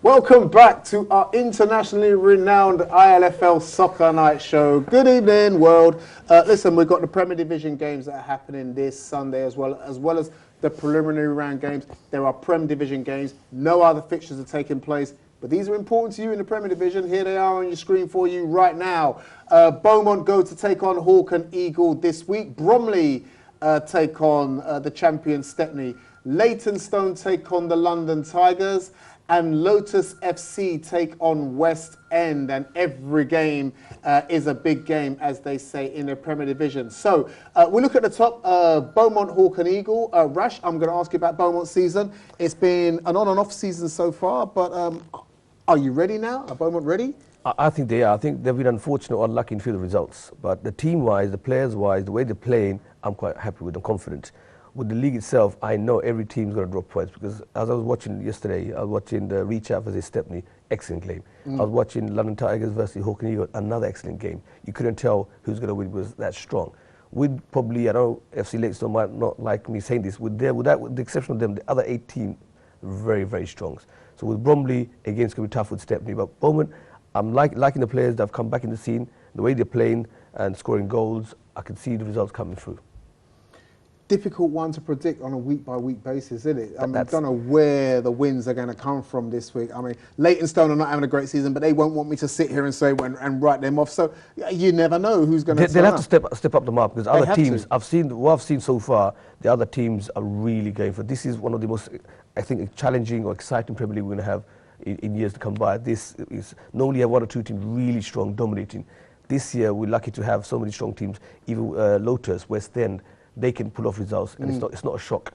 Welcome back to our internationally renowned ILFL Soccer Night Show. Good evening, world. Listen, we've got the Premier Division games that are happening this Sunday as well as the preliminary round games. There are Prem Division games. No other fixtures are taking place, but these are important to you in the Premier Division. Here they are on your screen for you right now. Beaumont go to take on Hawk and Eagle this week. Bromley take on the champion Stepney. Leytonstone take on the London Tigers. And Lotus FC take on West End, and every game is a big game, as they say in the Premier Division. So we look at the top, Beaumont, Hawk and Eagle. Rash, I'm going to ask you about Beaumont's season. It's been an on and off season so far, but are you ready now? Are Beaumont ready? I think they are. I think they've been unfortunate or unlucky in a few of the results. But the team-wise, the players-wise, the way they're playing, I'm quite happy with them, confident. With the league itself, I know every team's going to drop points because as I was watching yesterday, I was watching the Reach Out versus Stepney, excellent game. I was watching London Tigers versus Hawk and Eagle, another excellent game. You couldn't tell who's going to win, was that strong. With probably, I know FC Leytonstone might not like me saying this, with the exception of them, the other 8 teams, very, very strong. So with Bromley, again, it's going to be tough with Stepney. But Beaumont, I'm liking the players that have come back in the scene, the way they're playing and scoring goals. I can see the results coming through. Difficult one to predict on a week-by-week basis, isn't it? I don't know where the wins are going to come from this week. I mean, Leytonstone are not having a great season, but they won't want me to sit here and say and write them off. So you never know who's going to. They'll have to step up the mark because other teams. What I've seen so far, the other teams are really going for. This is one of the most, I think, challenging or exciting Premier League we're going to have in years to come by. This is normally you have 1 or 2 teams really strong, dominating. This year we're lucky to have so many strong teams. Even Lotus, West End. They can pull off results, and it's not a shock.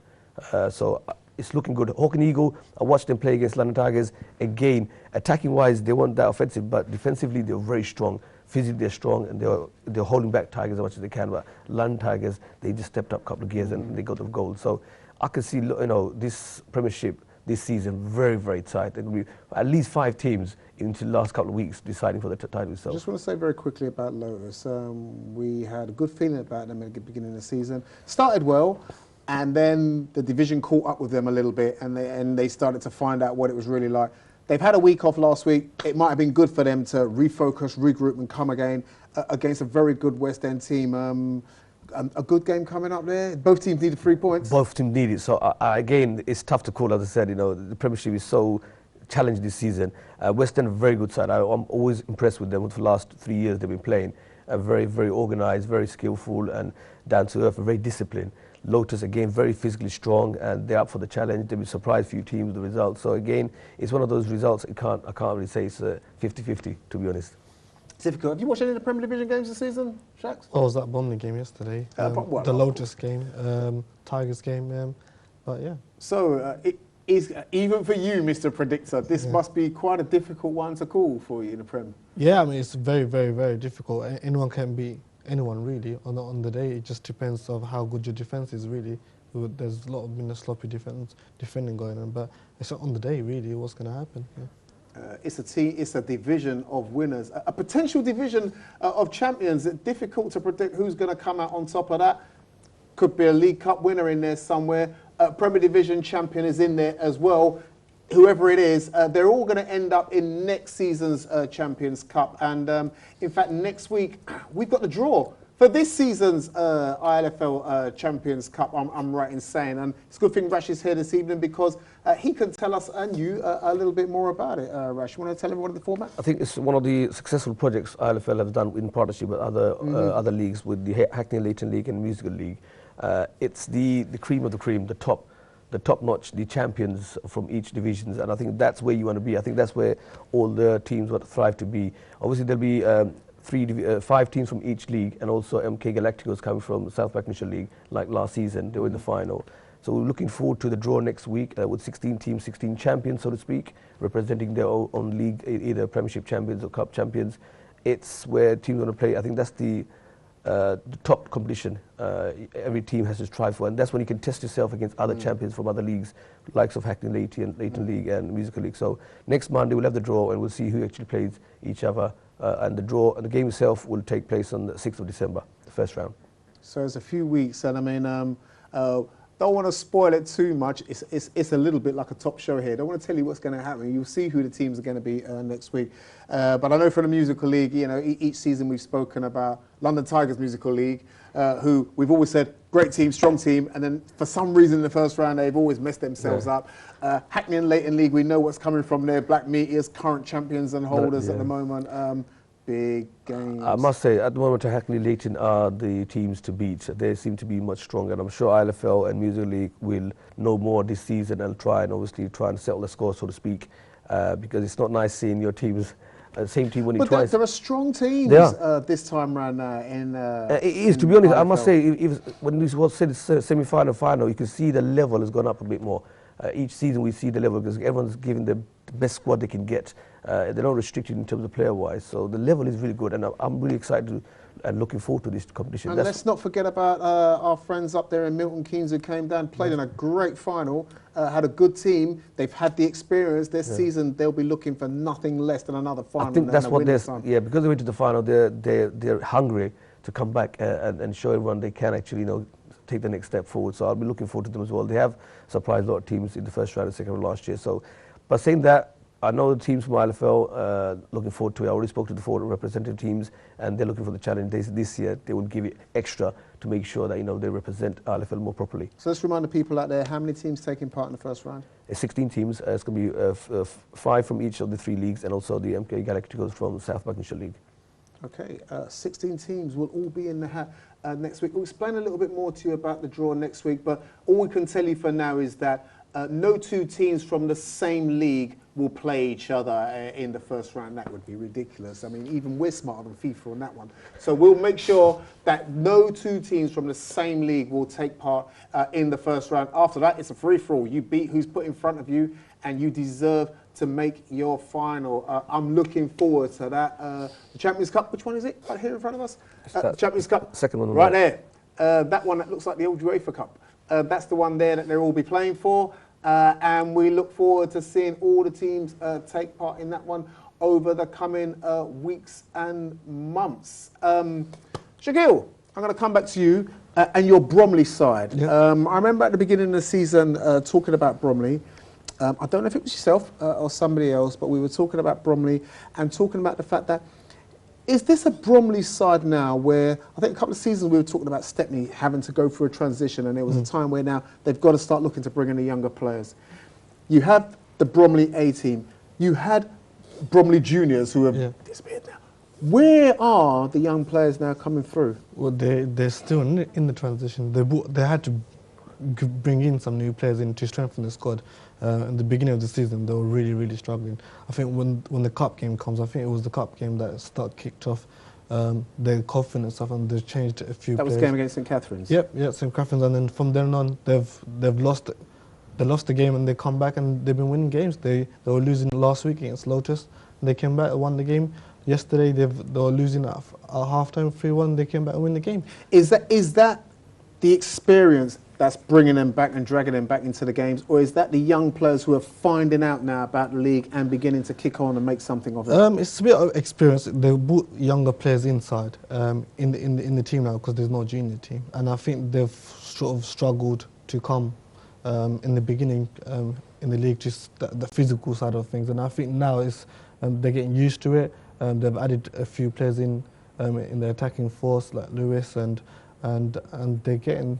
So it's looking good. Hawk and Eagle, I watched them play against London Tigers. Again, attacking-wise, they weren't that offensive, but defensively, they're very strong. Physically, they're strong, and they're holding back Tigers as much as they can. But London Tigers, they just stepped up a couple of gears, and they got the goal. So I can see, this Premiership this season very, very tight. There will be at least 5 teams into the last couple of weeks deciding for the title itself. I just want to say very quickly about Lotus. We had a good feeling about them at the beginning of the season. Started well, and then the division caught up with them a little bit, and they started to find out what it was really like. They've had a week off last week. It might have been good for them to refocus, regroup, and come again against a very good West End team. A good game coming up there. Both teams needed 3 points. Both teams need it. So again, it's tough to call. As I said, the Premiership is so challenged this season. West End, a very good side. I'm always impressed with them. For the last 3 years, they've been playing. Very, very organised, very skillful, and down to earth, very disciplined. Lotus, again, very physically strong, and they're up for the challenge. They've been surprised few teams with the results. So again, it's one of those results. I can't really say it's 50-50, to be honest. Difficult. Have you watched any of the Premier Division games this season, Shax? Oh, it was that Bromley game yesterday. The Lotus game, Tigers game, but yeah. So it is, even for you, Mr. Predictor, this must be quite a difficult one to call for you in the Prem. Yeah, I mean, it's very, very, very difficult. Anyone can beat anyone, really, on the day. It just depends on how good your defence is, really. There's a lot of sloppy defending going on, but it's on the day, really, what's going to happen. Yeah. It's a division of winners, a potential division of champions. Difficult to predict who's going to come out on top of that. Could be a League Cup winner in there somewhere. Premier Division champion is in there as well. Whoever it is, they're all going to end up in next season's Champions Cup. And in fact, next week, we've got the draw for this season's ILFL Champions Cup, I'm right in saying. And it's a good thing Rash is here this evening because he can tell us and you a little bit more about it. Rash, you want to tell everyone the format? I think it's one of the successful projects ILFL has done in partnership with other leagues, with the Hackney Leyton League and Musical League. It's the cream of the cream, the top notch, the champions from each divisions, and I think that's where you want to be. I think that's where all the teams would thrive to be. Obviously, there'll be 5 teams from each league, and also MK Galacticos coming from South Buckinghamshire League, like last season, they were in the final. So we're looking forward to the draw next week with 16 teams, 16 champions, so to speak, representing their own league, either Premiership champions or Cup champions. It's where teams want to play. I think that's the top competition every team has to strive for, and that's when you can test yourself against other champions from other leagues, likes of Hackney Leyton League and Musical League. So next Monday we'll have the draw, and we'll see who actually plays each other. And the game itself will take place on the 6th of December, the first round. So it's a few weeks, and I mean, don't want to spoil it too much. It's a little bit like a top show here. Don't want to tell you what's going to happen. You'll see who the teams are going to be next week. But I know for the Musical League, you know, each season we've spoken about London Tigers Musical League, who we've always said, great team, strong team, and then for some reason in the first round they've always messed themselves up. Hackney and Leighton League, we know what's coming from there. Black Meteors, current champions and holders at the moment. Big games. I must say, at the moment, Hackney Leighton are the teams to beat. They seem to be much stronger, and I'm sure ILFL and Music League will know more this season and try and settle the score, so to speak, because it's not nice seeing your teams, same team winning twice. But there are strong teams this time round in it is, to be honest, ILFL. I must say, when we said semi-final, final, you can see the level has gone up a bit more. Each season we see the level because everyone's giving the best squad they can get. They're not restricted in terms of player-wise, so the level is really good, and I'm really excited and looking forward to this competition. And let's not forget about our friends up there in Milton Keynes who came down, played in a great final, had a good team. They've had the experience. This season they'll be looking for nothing less than another final. I think that's what they're, because they went to the final, they're hungry to come back and show everyone they can actually, you know, take the next step forward. So I'll be looking forward to them as well. They have surprised a lot of teams in the first round and second round last year. So, but saying that, I know the teams from ILFL looking forward to it. I already spoke to the 4 representative teams, and they're looking for the challenge. This year, they will give it extra to make sure that, you know, they represent ILFL more properly. So let's remind the people out there, how many teams taking part in the first round? It's 16 teams. It's going to be 5 from each of the 3 leagues, and also the MK Galacticos from the South Buckinghamshire League. Okay, 16 teams will all be in the hat next week. We'll explain a little bit more to you about the draw next week, but all we can tell you for now is that no 2 teams from the same league will play each other in the first round. That would be ridiculous. I mean, even we're smarter than FIFA on that one. So we'll make sure that no 2 teams from the same league will take part in the first round. After that, it's a free-for-all. You beat who's put in front of you, and you deserve to make your final. I'm looking forward to that. The Champions Cup, which one is it? Right here in front of us? Champions Cup. Second one. Right there. That one that looks like the old UEFA Cup. That's the one there that they'll all be playing for. And we look forward to seeing all the teams take part in that one over the coming weeks and months. Shakil, I'm going to come back to you and your Bromley side. Yeah. I remember at the beginning of the season talking about Bromley. I don't know if it was yourself or somebody else, but we were talking about Bromley and talking about the fact that, is this a Bromley side now where, I think a couple of seasons we were talking about Stepney having to go through a transition, and there was a time where now they've got to start looking to bring in the younger players. You have the Bromley A team. You had Bromley Juniors who have disappeared now. Where are the young players now coming through? Well, they're still in the transition. They had to bring in some new players in to strengthen the squad. In the beginning of the season, they were really, really struggling. I think when the cup game comes, I think it was the cup game that kicked off their confidence stuff, and they changed a few. That was players. the game against St Catherine's. Yep, St Catherine's, and then from then on, they've lost. They lost the game, and they come back and they've been winning games. They were losing last week against Lotus. They came back and won the game. Yesterday they were losing at halftime 3-1. They came back and win the game. Is that the experience that's bringing them back and dragging them back into the games, or is that the young players who are finding out now about the league and beginning to kick on and make something of it? It's a bit of experience. They brought younger players inside in the team now because there's no junior team, and I think they've sort of struggled to come in the beginning in the league, just the physical side of things, and I think now they're getting used to it. They've added a few players in the attacking force like Lewis, and they're getting.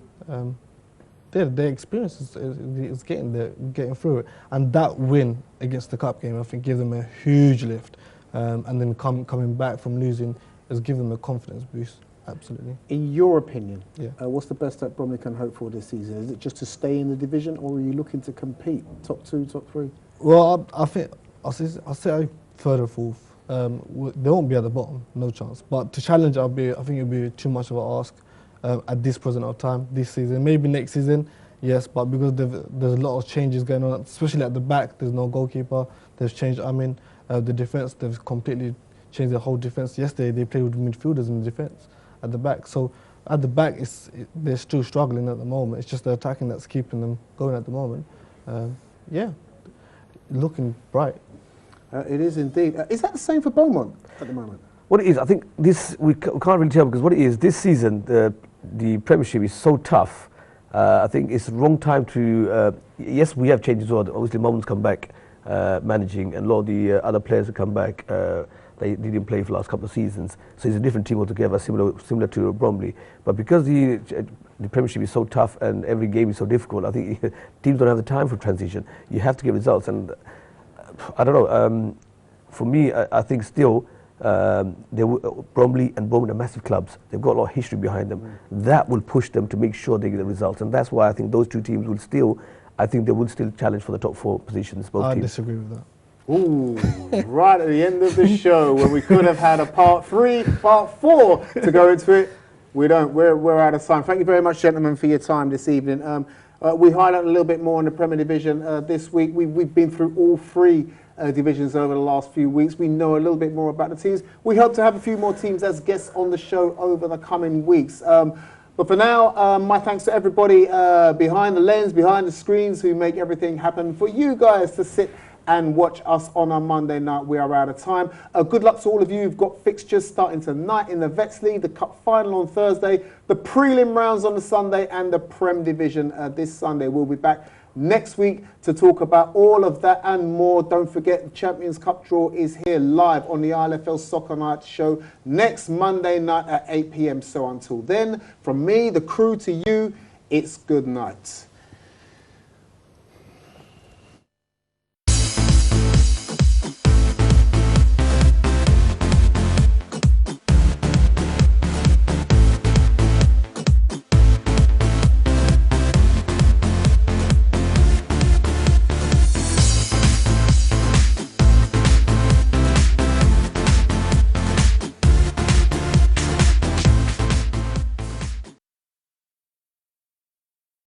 Their experience is getting through it, and that win against the cup game, I think, gave them a huge lift, and then coming back from losing has given them a confidence boost. Absolutely. In your opinion, Yeah. What's the best that Bromley can hope for this season? Is it just to stay in the division, or are you looking to compete top 2, top 3? Well, I think I'll say third or fourth. They won't be at the bottom, no chance. But to challenge, I think it'll be too much of an ask. At this present of time, this season, maybe next season, yes, but because there's a lot of changes going on, especially at the back. There's no goalkeeper. They've changed. The defense. They've completely changed the whole defense. Yesterday they played with midfielders in the defense at the back. So at the back, they're still struggling at the moment. It's just the attacking that's keeping them going at the moment. Looking bright. It is indeed. Is that the same for Beaumont at the moment? What it is, I think we can't really tell, because what it is, this season, the Premiership is so tough I think it's the wrong time to. Yes, we have changes. Obviously, Mom's come back managing, and a lot of the other players have come back. They didn't play for the last couple of seasons, so it's a different team altogether, similar to Bromley. But because the Premiership is so tough and every game is so difficult, I think teams don't have the time for transition. You have to get results, and I don't know. For me, I think still. Bromley and Bowman are massive clubs. They've got a lot of history behind them. That will push them to make sure they get the results, and that's why I think those two teams will still. I think they will still challenge for the top 4 positions. Both teams. I disagree with that. Ooh, right at the end of the show, when we could have had a part 3, part 4 to go into it, we don't. We're out of time. Thank you very much, gentlemen, for your time this evening. We highlight a little bit more on the Premier Division this week. We've been through all 3 divisions over the last few weeks. We know a little bit more about the teams. We hope to have a few more teams as guests on the show over the coming weeks. But for now, my thanks to everybody behind the lens, behind the screens, who make everything happen for you guys to sit and watch us on a Monday night. We are out of time. Good luck to all of you who've got fixtures starting tonight in the Vets League, the Cup Final on Thursday, the prelim rounds on the Sunday, and the Prem Division this Sunday. We'll be back next week to talk about all of that and more. Don't forget, the Champions Cup draw is here live on the ILFL Soccer Night show next Monday night at 8 p.m. So until then, from me, the crew, to you, it's good night.